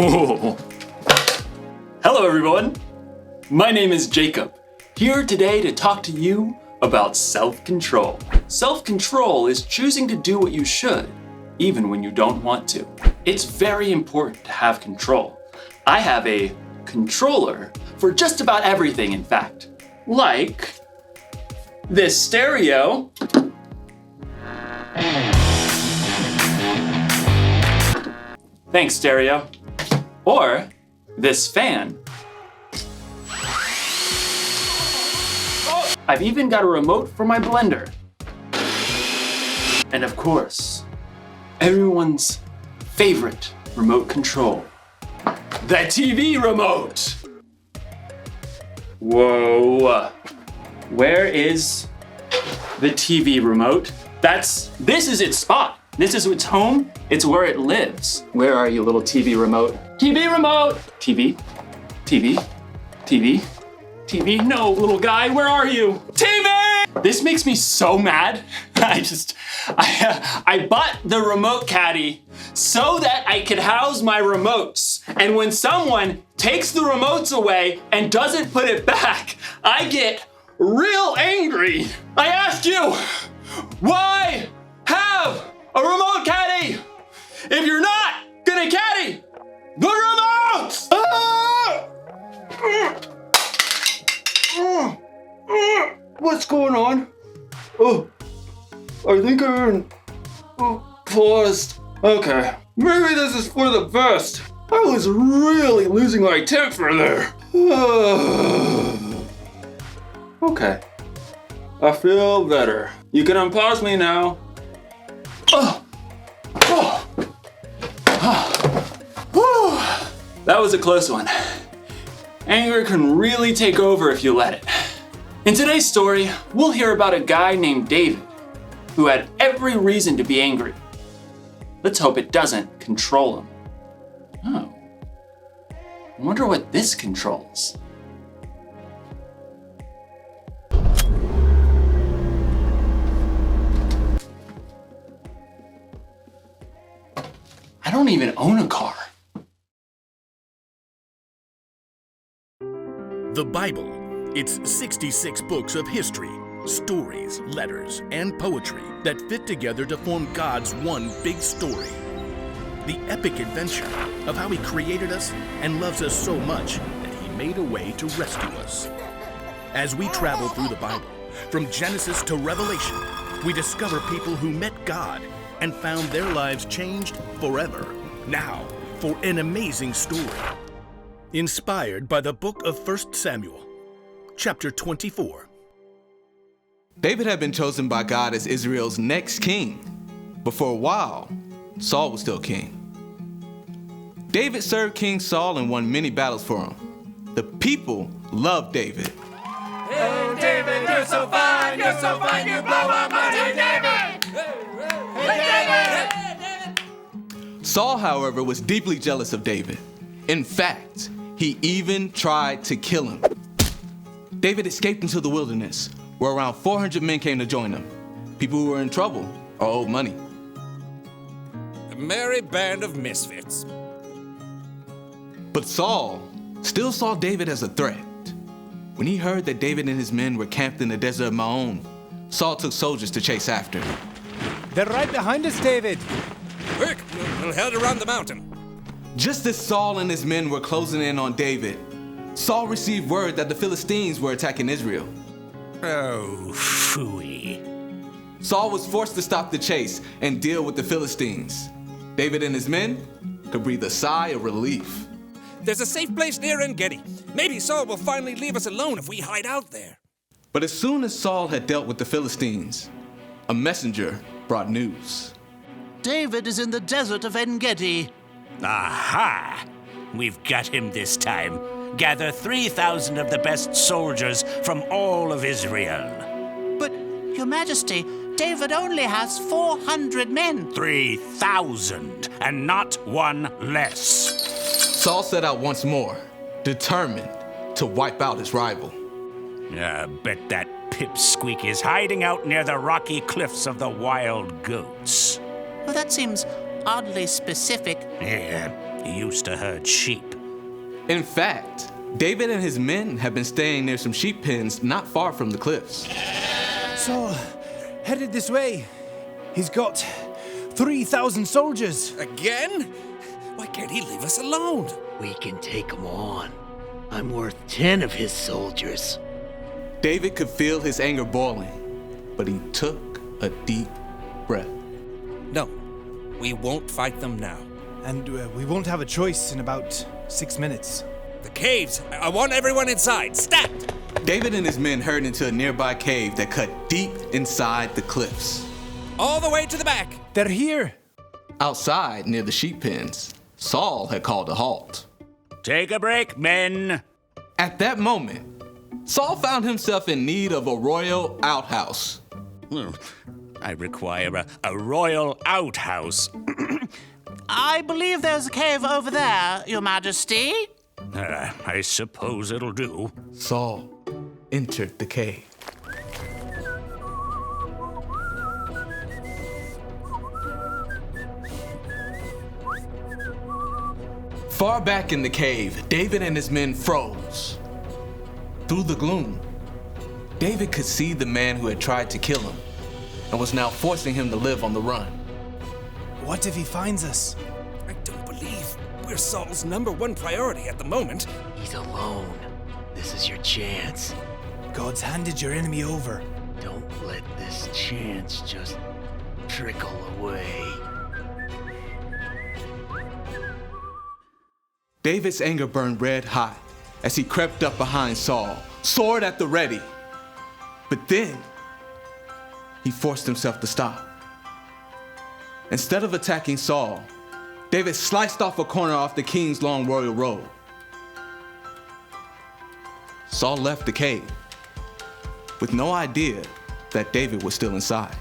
Hello everyone, my name is Jacob, here today to talk to you about self-control. Self-control is choosing to do what you should, even when you don't want to. It's very important to have control. I have a controller for just about everything, in fact. Like this stereo. Thanks, stereo. Or this fan. I've even got a remote for my blender. And of course, everyone's favorite remote control, the TV remote. Whoa, where is the TV remote? This is its spot. This is its home. It's where it lives. Where are you, little TV remote? TV remote! TV, TV, TV, TV. No, little guy, where are you? TV! This makes me so mad. I bought the remote caddy so that I could house my remotes. And when someone takes the remotes away and doesn't put it back, I get real angry. I ask you, why have a remote caddy if you're not gonna caddy the remote? What's going on? Oh, I think I'm paused. Okay, maybe this is for the best. I was really losing my temper there. Okay, I feel better. You can unpause me now. That was a close one. Anger can really take over if you let it. In today's story, we'll hear about a guy named David who had every reason to be angry. Let's hope it doesn't control him. Oh, I wonder what this controls. I don't even own a car. The Bible. It's 66 books of history, stories, letters, and poetry that fit together to form God's one big story. The epic adventure of how He created us and loves us so much that He made a way to rescue us. As we travel through the Bible, from Genesis to Revelation, we discover people who met God and found their lives changed forever. Now, for an amazing story. Inspired by the book of 1 Samuel, chapter 24. David had been chosen by God as Israel's next king, but for a while, Saul was still king. David served King Saul and won many battles for him. The people loved David. Hey David, you're so fine, you blow my mind, hey David! Hey David! Saul, however, was deeply jealous of David. In fact, he even tried to kill him. David escaped into the wilderness, where around 400 men came to join him. People who were in trouble or owed money. A merry band of misfits. But Saul still saw David as a threat. When he heard that David and his men were camped in the desert of Maon, Saul took soldiers to chase after him. They're right behind us, David. Quick, we'll head around the mountain. Just as Saul and his men were closing in on David, Saul received word that the Philistines were attacking Israel. Oh, phooey. Saul was forced to stop the chase and deal with the Philistines. David and his men could breathe a sigh of relief. There's a safe place near En-Gedi. Maybe Saul will finally leave us alone if we hide out there. But as soon as Saul had dealt with the Philistines, a messenger brought news. David is in the desert of En-Gedi. Aha! We've got him this time. Gather 3,000 of the best soldiers from all of Israel. But, Your Majesty, David only has 400 men. 3,000, and not one less. Saul set out once more, determined to wipe out his rival. I bet that pipsqueak is hiding out near the rocky cliffs of the Wild Goats. Well, that seems oddly specific. Yeah, He used to herd sheep. In fact, David and his men have been staying near some sheep pens not far from the cliffs. Saul, headed this way. He's got 3,000 soldiers. Again? Why can't he leave us alone? We can take him on. I'm worth 10 of his soldiers. David could feel his anger boiling, but he took a deep breath. No, we won't fight them now. And we won't have a choice in about 6 minutes. The caves! I want everyone inside! Stat! David and his men hurried into a nearby cave that cut deep inside the cliffs. All the way to the back! They're here. Outside, near the sheep pens, Saul had called a halt. Take a break, men. At that moment, Saul found himself in need of a royal outhouse. I require a royal outhouse. I believe there's a cave over there, Your Majesty. I suppose it'll do. Saul entered the cave. Far back in the cave, David and his men froze. Through the gloom, David could see the man who had tried to kill him and was now forcing him to live on the run. What if he finds us? I don't believe we're Saul's #1 priority at the moment. He's alone. This is your chance. God's handed your enemy over. Don't let this chance just trickle away. David's anger burned red hot as he crept up behind Saul, sword at the ready. But then, he forced himself to stop. Instead of attacking Saul, David sliced off a corner off the king's long royal robe. Saul left the cave with no idea that David was still inside.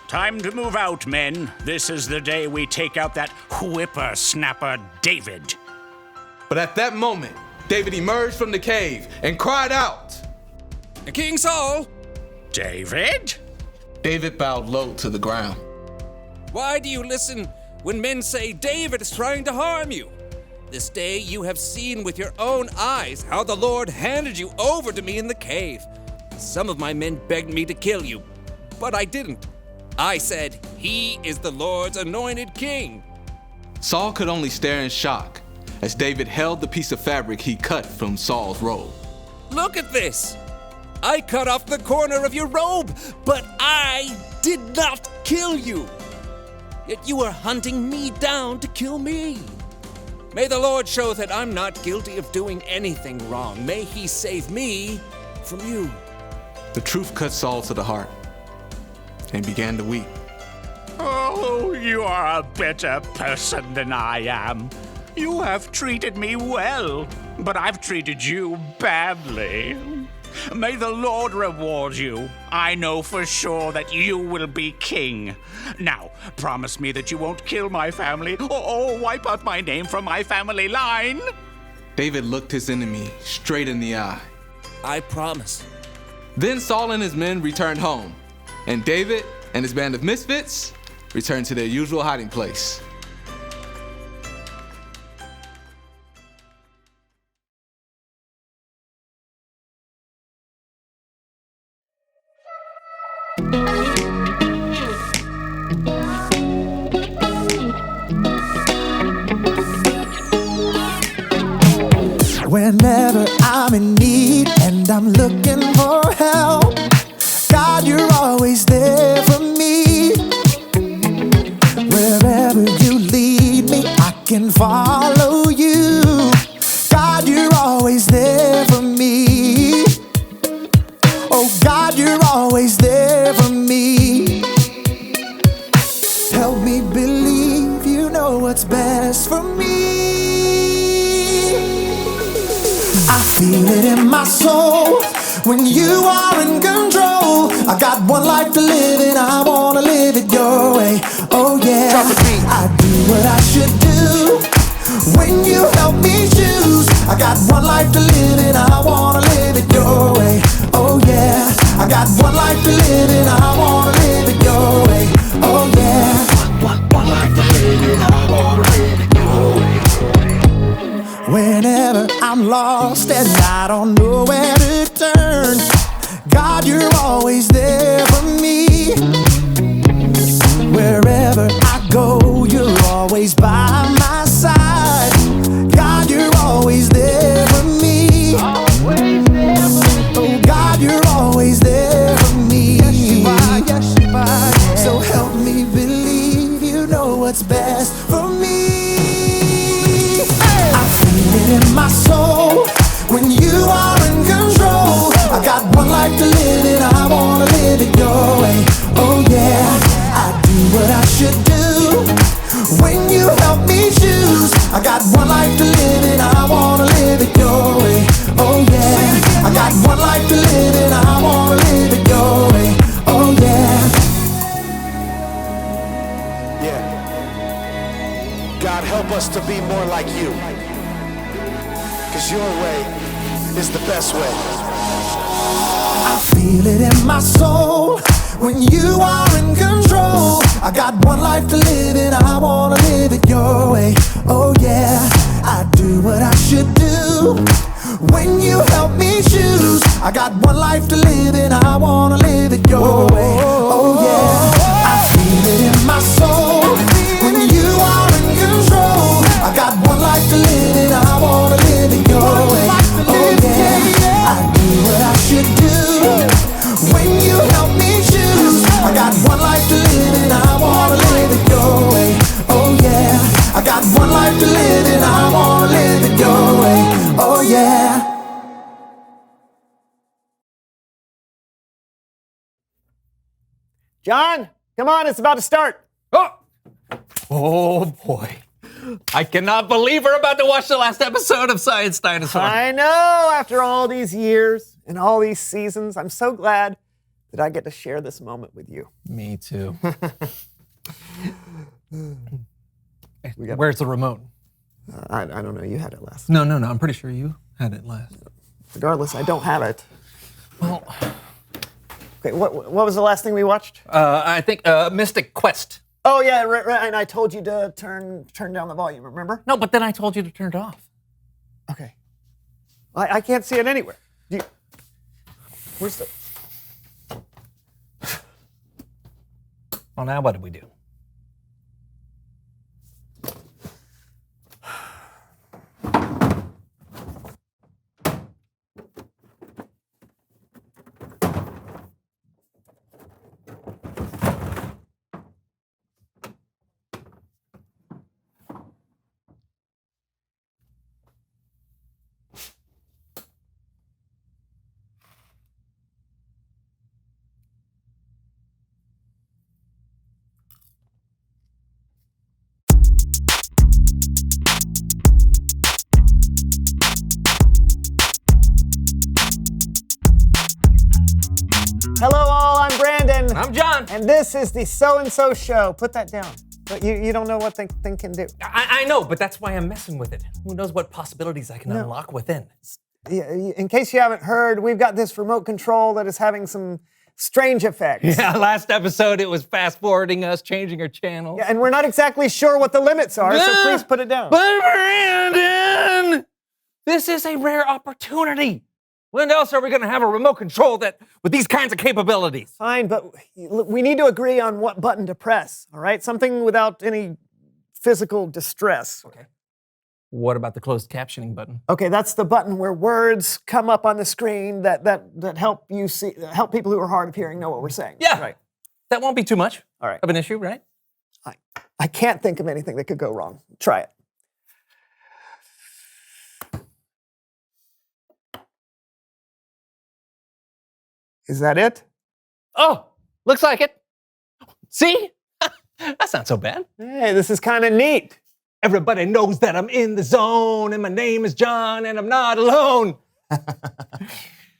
Time to move out, men. This is the day we take out that whippersnapper David. But at that moment, David emerged from the cave and cried out, King Saul! David? David bowed low to the ground. Why do you listen when men say David is trying to harm you? This day you have seen with your own eyes how the Lord handed you over to me in the cave. Some of my men begged me to kill you, but I didn't. I said, he is the Lord's anointed king. Saul could only stare in shock as David held the piece of fabric he cut from Saul's robe. Look at this. I cut off the corner of your robe, but I did not kill you. Yet you are hunting me down to kill me. May the Lord show that I'm not guilty of doing anything wrong. May he save me from you. The truth cut Saul to the heart and began to weep. Oh, you are a better person than I am. You have treated me well, but I've treated you badly. May the Lord reward you. I know for sure that you will be king. Now, promise me that you won't kill my family or wipe out my name from my family line. David looked his enemy straight in the eye. I promise. Then Saul and his men returned home, and David and his band of misfits returned to their usual hiding place. Whenever I'm in need and I'm looking for help, God, you're always there for me. Wherever you lead me, I can follow you. God, you're always there for me. Oh, God, you're always there for me. Help me believe you know what's best for me. I feel it in my soul when you are in control. I got one life to live and I wanna live it your way. Oh yeah, I do what I should do when you help me choose. I got one life to live and I wanna live it your way. Oh yeah, I got one life to live and I wanna live it your way. Oh yeah, one life to live and I lost and I don't know where to turn. God, you're always there for me. Wherever I go, you're always by my side. God, you're always there for me. Oh, God, you're always there for me. So help me believe you know what's best for me. I feel it in my soul when you are in control. I got one life to live and I wanna live it your way. Oh yeah, I do what I should do when you help me choose. I got one life to live and I wanna live it your way. Oh yeah, I got one life to live and I wanna live it your way. Oh yeah. Yeah. God, help us to be more like you. 'Cause your way is the best way. I feel it in my soul when you are in control. I got one life to live and I wanna live it your way. Oh yeah, I do what I should do when you help me choose. I got one life to live and I wanna live it your way. Oh yeah, I feel it in my soul when you are in control. I got one life to live and I wanna live it your way. Oh yeah, I do what I should do when you help me choose. I got one life to live and I wanna live it your way. Oh yeah, I got one life to live and I wanna live it your way. Oh yeah. John, come on, it's about to start. Oh boy. I cannot believe we're about to watch the last episode of Science Dinosaur. I know, after all these years and all these seasons, I'm so glad that I get to share this moment with you. Me too. Where's the remote? I don't know, you had it last. No, I'm pretty sure you had it last. Regardless, I don't have it. Well, okay, what was the last thing we watched? I think Mystic Quest. Oh yeah, right, and I told you to turn down the volume, remember? No, but then I told you to turn it off. Okay. I can't see it anywhere. Where's the... Well, now what do we do? Hello all, I'm Brandon. I'm John. And this is the So-and-So Show. Put that down. But you don't know what the thing can do. I know, but that's why I'm messing with it. Who knows what possibilities I can unlock within. In case you haven't heard, we've got this remote control that is having some strange effects. Yeah, last episode it was fast forwarding us, changing our channel. Yeah, and we're not exactly sure what the limits are, so please put it down. But Brandon, this is a rare opportunity. When else are we going to have a remote control with these kinds of capabilities? Fine, but we need to agree on what button to press, all right? Something without any physical distress. Okay. What about the closed captioning button? Okay, that's the button where words come up on the screen that help people who are hard of hearing know what we're saying. Yeah, right. That won't be too much all right. of an issue, right? I can't think of anything that could go wrong. Try it. Is that it? Oh, looks like it. See? That's not so bad. Hey, this is kind of neat. Everybody knows that I'm in the zone, and my name is John, and I'm not alone.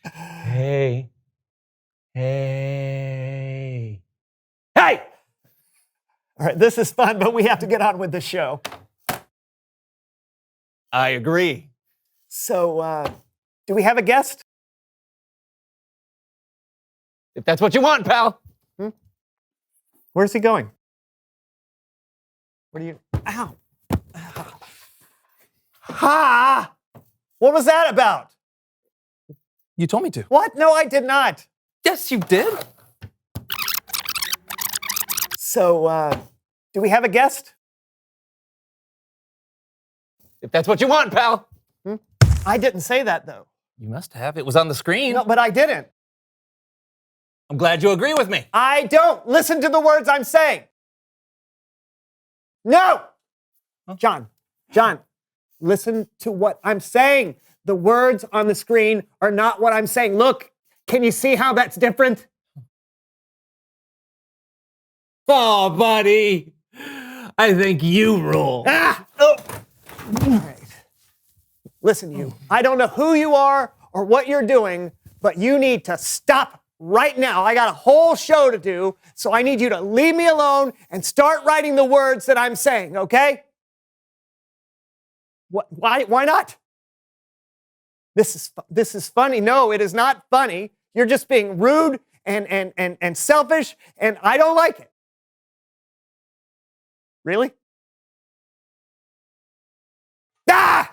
Hey. Hey. Hey! All right, this is fun, but we have to get on with the show. I agree. So, do we have a guest? If that's what you want, pal. Where's he going? What are you... Ow. Ha! What was that about? You told me to. What? No, I did not. Yes, you did. So, do we have a guest? If that's what you want, pal. I didn't say that, though. You must have. It was on the screen. No, but I didn't. I'm glad you agree with me. I don't. Listen to the words I'm saying. No! John, listen to what I'm saying. The words on the screen are not what I'm saying. Look, can you see how that's different? Oh, buddy. I think you rule. All right. Listen, you. I don't know who you are or what you're doing, but you need to stop right now. I got a whole show to do, so I need you to leave me alone and start writing the words that I'm saying, okay? What? Why not? This is funny. No, it is not funny. You're just being rude and selfish, and I don't like it. Really? Ah!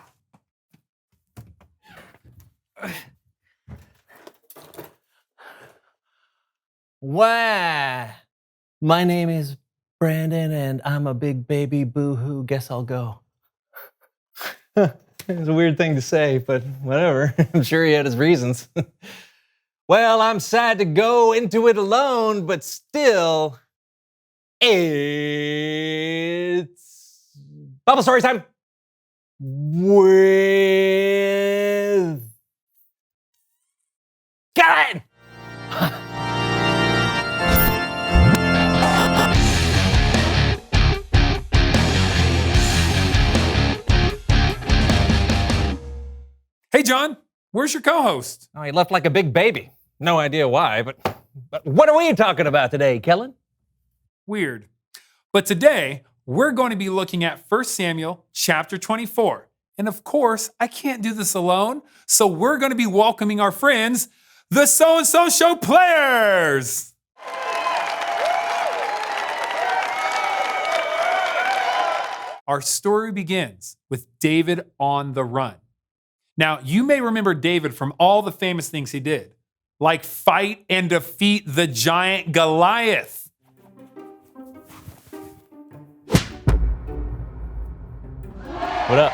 Wow. My name is Brandon, and I'm a big baby boo-hoo. Guess I'll go. It's a weird thing to say, but whatever. I'm sure he had his reasons. Well, I'm sad to go into it alone, but still, it's Bible story time with Kevin. Hey, John, where's your co-host? Oh, he left like a big baby. No idea why, but what are we talking about today, Kellen? Weird. But today, we're going to be looking at 1 Samuel chapter 24. And of course, I can't do this alone, so we're going to be welcoming our friends, the So-and-So Show players. Our story begins with David on the run. Now, you may remember David from all the famous things he did, like fight and defeat the giant Goliath. What up?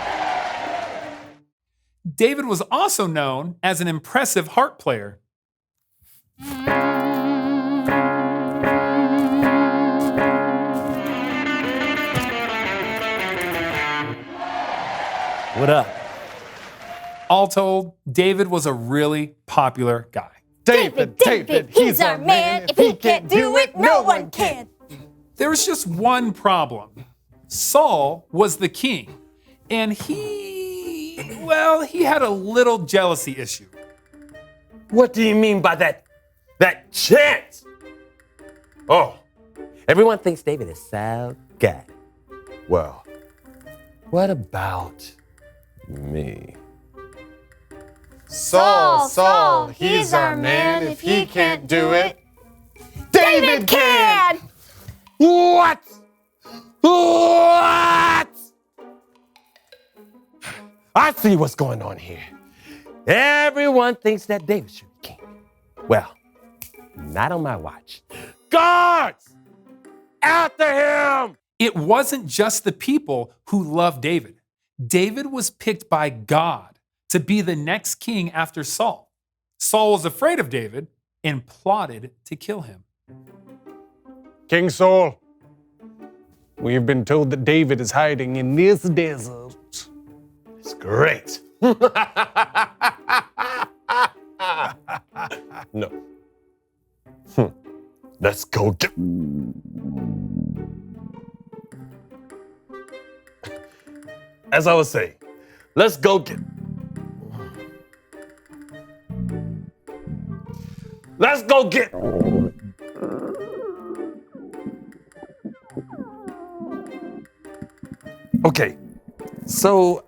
David was also known as an impressive harp player. What up? All told, David was a really popular guy. David, he's our man. If he can't do it, no one can. There was just one problem. Saul was the king, and he had a little jealousy issue. What do you mean by that chant? Oh, everyone thinks David is so good. Well, what about me? Saul, he's our man. If he can't do it, David can! What? I see what's going on here. Everyone thinks that David should be king. Well, not on my watch. Guards! After him! It wasn't just the people who loved David. David was picked by God to be the next king after Saul. Saul was afraid of David and plotted to kill him. King Saul, we've been told that David is hiding in this desert. It's great. No. Let's go get... As I was saying, let's go get... Let's go get... Okay, so,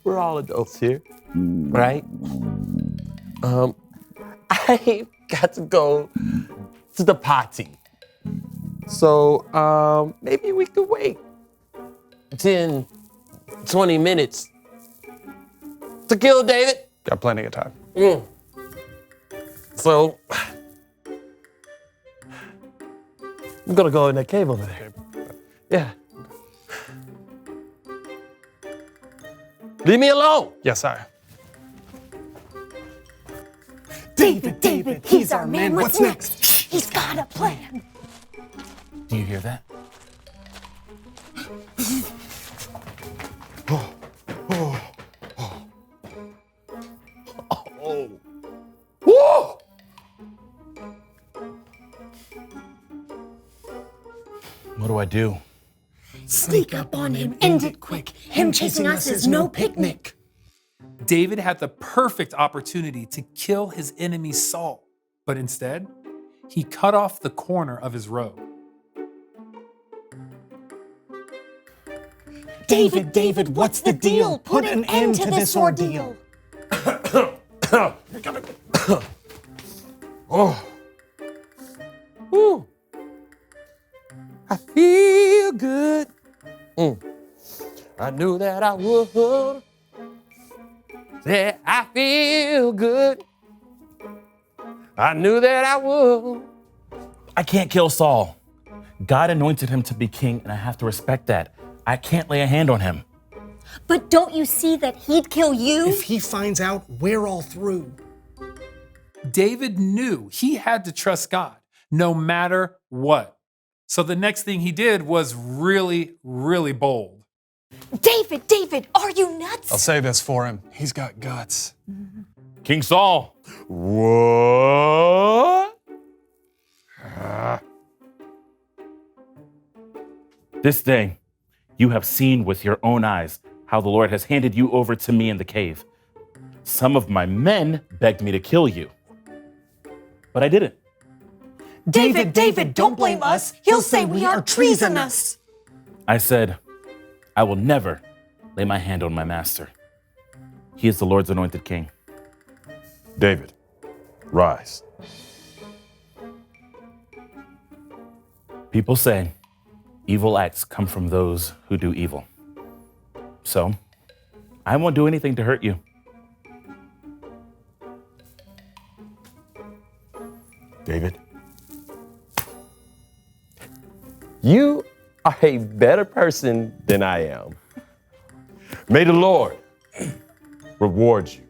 we're all adults here, right? I got to go to the party. So, maybe we could wait 10, 20 minutes to kill David? Got plenty of time. So, I'm gonna go in that cave over there. Yeah. Leave me alone. Yes, sir. David, he's our man. What's next? He's got a plan. Do you hear that? Whoa! What do I do? Sneak up on him, end it quick. Him chasing us is no picnic. David had the perfect opportunity to kill his enemy Saul, but instead, he cut off the corner of his robe. David, what's the deal? Put an end to this ordeal. Oh. Ooh. I feel good. I knew that I would. Yeah, I feel good. I knew that I would. I can't kill Saul. God anointed him to be king, and I have to respect that. I can't lay a hand on him. But don't you see that he'd kill you? If he finds out, we're all through. David knew he had to trust God no matter what. So the next thing he did was really, really bold. David, are you nuts? I'll say this for him. He's got guts. King Saul. What? This day, you have seen with your own eyes how the Lord has handed you over to me in the cave. Some of my men begged me to kill you, but I didn't. David, don't blame us. He'll say we are treasonous. I said, I will never lay my hand on my master. He is the Lord's anointed king. David, rise. People say evil acts come from those who do evil. So, I won't do anything to hurt you. David, you are a better person than I am. May the Lord reward you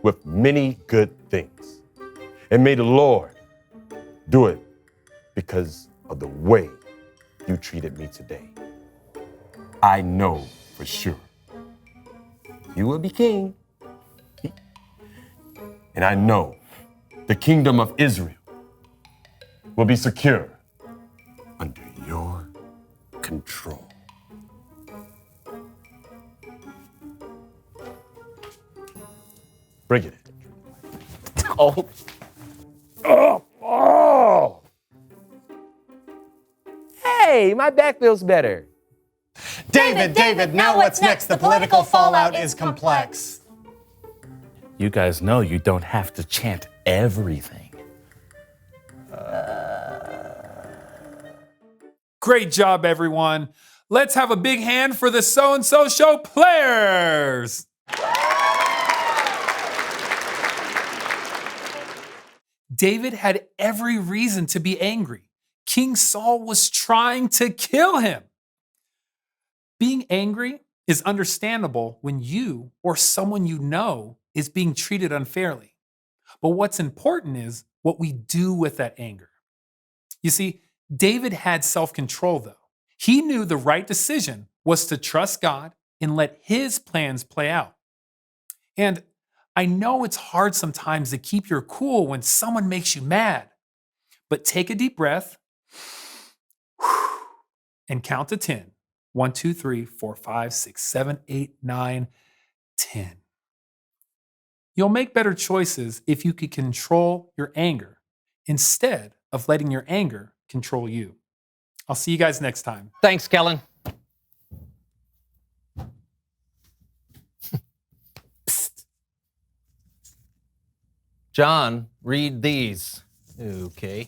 with many good things. And may the Lord do it because of the way you treated me today. I know for sure you will be king. And I know the kingdom of Israel will be secure under your control. Bring it in. Oh. Hey, my back feels better. David, now what's next? The political fallout is complex. You guys know you don't have to chant everything. Great job, everyone. Let's have a big hand for the So-and-So Show players. David had every reason to be angry. King Saul was trying to kill him. Being angry is understandable when you or someone you know is being treated unfairly. But what's important is what we do with that anger. You see, David had self-control, though. He knew the right decision was to trust God and let his plans play out. And I know it's hard sometimes to keep your cool when someone makes you mad, but take a deep breath and count to 10. 1, 2, 3, 4, 5, 6, 7, 8, 9, 10. You'll make better choices if you could control your anger instead of letting your anger control you. I'll see you guys next time. Thanks, Kellen. John, read these. Okay.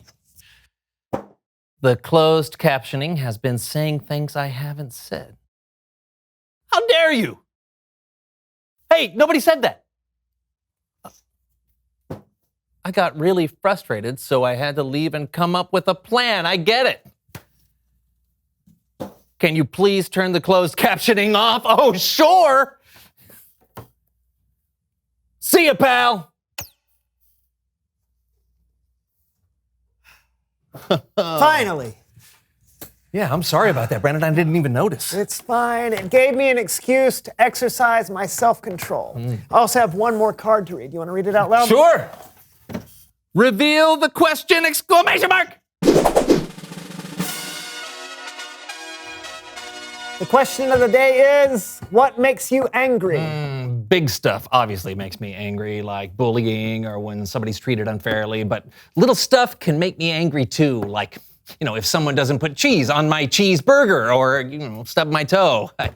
The closed captioning has been saying things I haven't said. How dare you? Hey, nobody said that. I got really frustrated, so I had to leave and come up with a plan. I get it. Can you please turn the closed captioning off? Oh, sure. See ya, pal. Finally. Yeah, I'm sorry about that, Brandon. I didn't even notice. It's fine. It gave me an excuse to exercise my self-control. I also have one more card to read. You want to read it out loud? Sure. Reveal the question, exclamation mark. The question of the day is, what makes you angry? Big stuff obviously makes me angry, like bullying or when somebody's treated unfairly, but little stuff can make me angry too, like, if someone doesn't put cheese on my cheeseburger or, stub my toe. I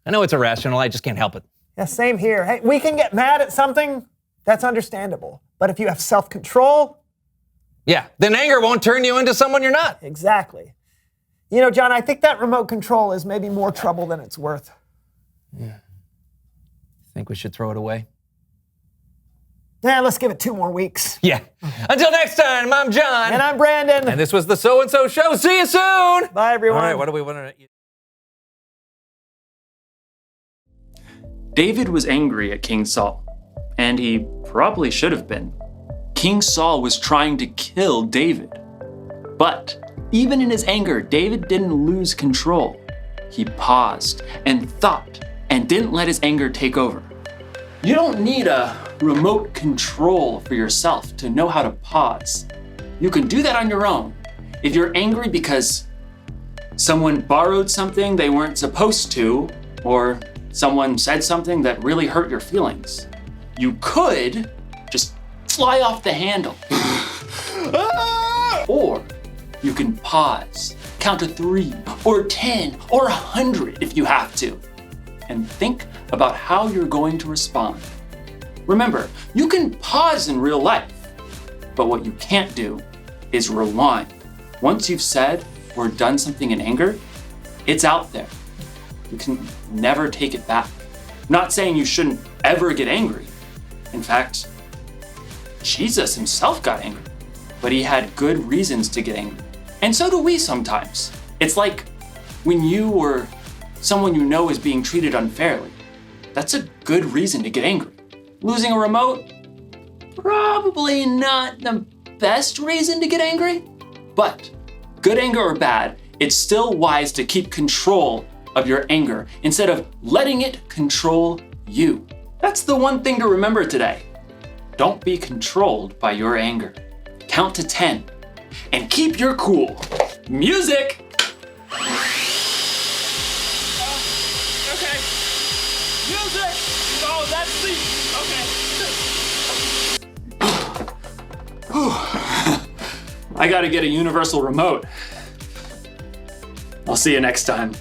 know it's irrational, I just can't help it. Yeah, same here. Hey, we can get mad at something, that's understandable. But if you have self-control... Yeah, then anger won't turn you into someone you're not. Exactly. John, I think that remote control is maybe more trouble than it's worth. Yeah. Think we should throw it away? Yeah, let's give it 2 more weeks. Yeah. Until next time, I'm John. And I'm Brandon. And this was the So-and-So Show. See you soon. Bye, everyone. All right, what do we want to eat? David was angry at King Saul, and he probably should have been. King Saul was trying to kill David. But even in his anger, David didn't lose control. He paused and thought and didn't let his anger take over. You don't need a remote control for yourself to know how to pause. You can do that on your own. If you're angry because someone borrowed something they weren't supposed to, or someone said something that really hurt your feelings, you could just fly off the handle. Or you can pause, count to 3 or 10 or 100 if you have to, and think about how you're going to respond. Remember, you can pause in real life, but what you can't do is rewind. Once you've said or done something in anger, it's out there. You can never take it back. I'm not saying you shouldn't ever get angry. In fact, Jesus himself got angry, but he had good reasons to get angry. And so do we sometimes. It's like when you or someone you know is being treated unfairly. That's a good reason to get angry. Losing a remote? Probably not the best reason to get angry, but good anger or bad, it's still wise to keep control of your anger instead of letting it control you. That's the one thing to remember today. Don't be controlled by your anger. Count to 10 and keep your cool. Music! Okay. Music! Oh, that's the... I gotta get a universal remote. I'll see you next time.